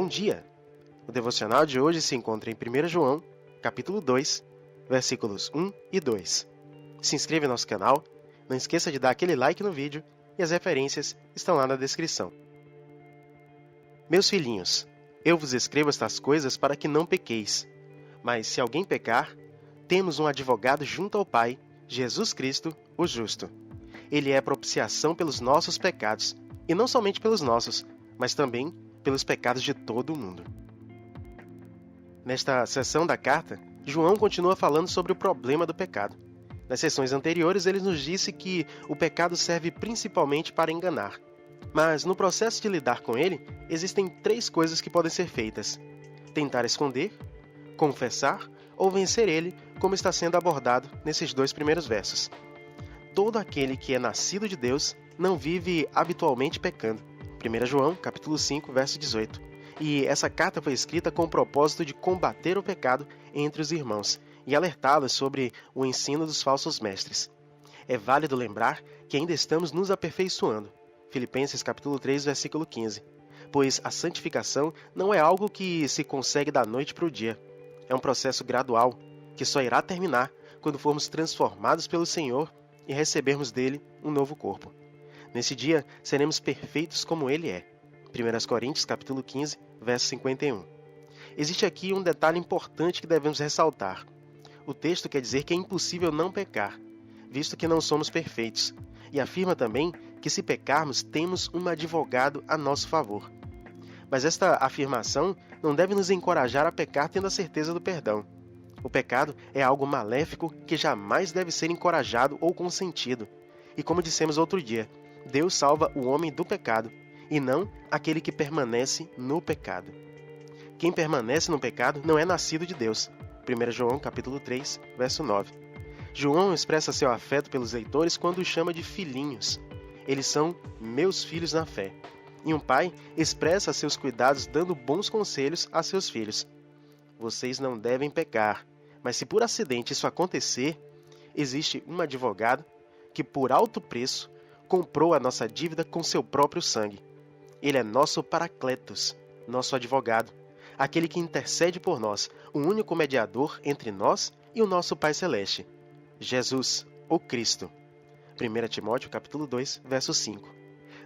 Bom dia! O devocional de hoje se encontra em 1 João, capítulo 2, versículos 1 e 2. Se inscreva no nosso canal, não esqueça de dar aquele like no vídeo e as referências estão lá na descrição. Meus filhinhos, eu vos escrevo estas coisas para que não pequeis. Mas se alguém pecar, temos um advogado junto ao Pai, Jesus Cristo, o justo. Ele é a propiciação pelos nossos pecados, e não somente pelos nossos, mas também pelos pecados de todo o mundo. Nesta seção da carta, João continua falando sobre o problema do pecado. Nas sessões anteriores, ele nos disse que o pecado serve principalmente para enganar. Mas no processo de lidar com ele, existem 3 coisas que podem ser feitas: tentar esconder, confessar ou vencer ele, como está sendo abordado nesses 2 primeiros versos. Todo aquele que é nascido de Deus não vive habitualmente pecando. 1 João, capítulo 5, verso 18. E essa carta foi escrita com o propósito de combater o pecado entre os irmãos e alertá-los sobre o ensino dos falsos mestres. É válido lembrar que ainda estamos nos aperfeiçoando. Filipenses capítulo 3, versículo 15. Pois a santificação não é algo que se consegue da noite para o dia. É um processo gradual, que só irá terminar quando formos transformados pelo Senhor e recebermos dele um novo corpo. Nesse dia, seremos perfeitos como ele é. 1 Coríntios capítulo 15, verso 51. Existe aqui um detalhe importante que devemos ressaltar. O texto quer dizer que é impossível não pecar, visto que não somos perfeitos, e afirma também que se pecarmos, temos um advogado a nosso favor. Mas esta afirmação não deve nos encorajar a pecar tendo a certeza do perdão. O pecado é algo maléfico que jamais deve ser encorajado ou consentido. E como dissemos outro dia, Deus salva o homem do pecado, e não aquele que permanece no pecado. Quem permanece no pecado não é nascido de Deus. 1 João capítulo 3, verso 9. João expressa seu afeto pelos leitores quando os chama de filhinhos. Eles são meus filhos na fé. E um pai expressa seus cuidados dando bons conselhos a seus filhos. Vocês não devem pecar, mas se por acidente isso acontecer, existe um advogado que por alto preço comprou a nossa dívida com seu próprio sangue. Ele é nosso Paracletos, nosso advogado, aquele que intercede por nós, o único mediador entre nós e o nosso Pai Celeste, Jesus, o Cristo. 1 Timóteo capítulo 2, verso 5.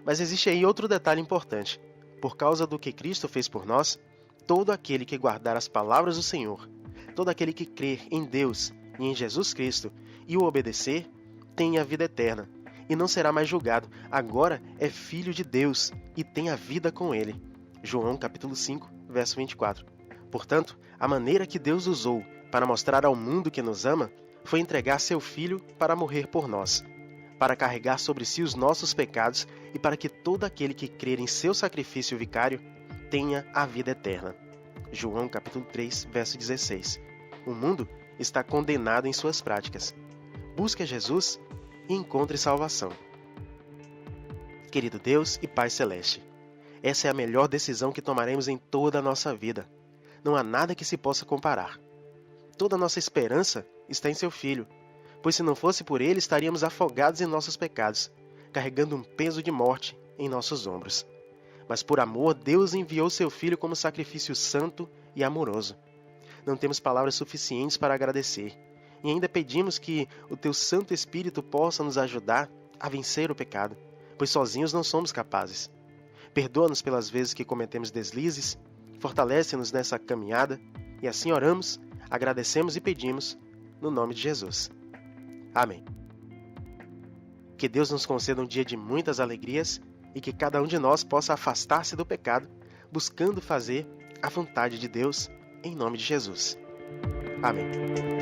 Mas existe aí outro detalhe importante. Por causa do que Cristo fez por nós, todo aquele que guardar as palavras do Senhor, todo aquele que crer em Deus e em Jesus Cristo e o obedecer, tem a vida eterna e não será mais julgado. Agora é filho de Deus e tem a vida com ele. João capítulo 5, verso 24. Portanto, a maneira que Deus usou para mostrar ao mundo que nos ama foi entregar seu Filho para morrer por nós, para carregar sobre si os nossos pecados e para que todo aquele que crer em seu sacrifício vicário tenha a vida eterna. João capítulo 3, verso 16. O mundo está condenado em suas práticas. Busque a Jesus e encontre salvação. Querido Deus e Pai Celeste, essa é a melhor decisão que tomaremos em toda a nossa vida. Não há nada que se possa comparar. Toda a nossa esperança está em seu Filho, pois se não fosse por ele, estaríamos afogados em nossos pecados, carregando um peso de morte em nossos ombros. Mas por amor, Deus enviou seu Filho como sacrifício santo e amoroso. Não temos palavras suficientes para agradecer, e ainda pedimos que o teu Santo Espírito possa nos ajudar a vencer o pecado, pois sozinhos não somos capazes. Perdoa-nos pelas vezes que cometemos deslizes, fortalece-nos nessa caminhada, e assim oramos, agradecemos e pedimos, no nome de Jesus. Amém. Que Deus nos conceda um dia de muitas alegrias e que cada um de nós possa afastar-se do pecado, buscando fazer a vontade de Deus, em nome de Jesus. Amém.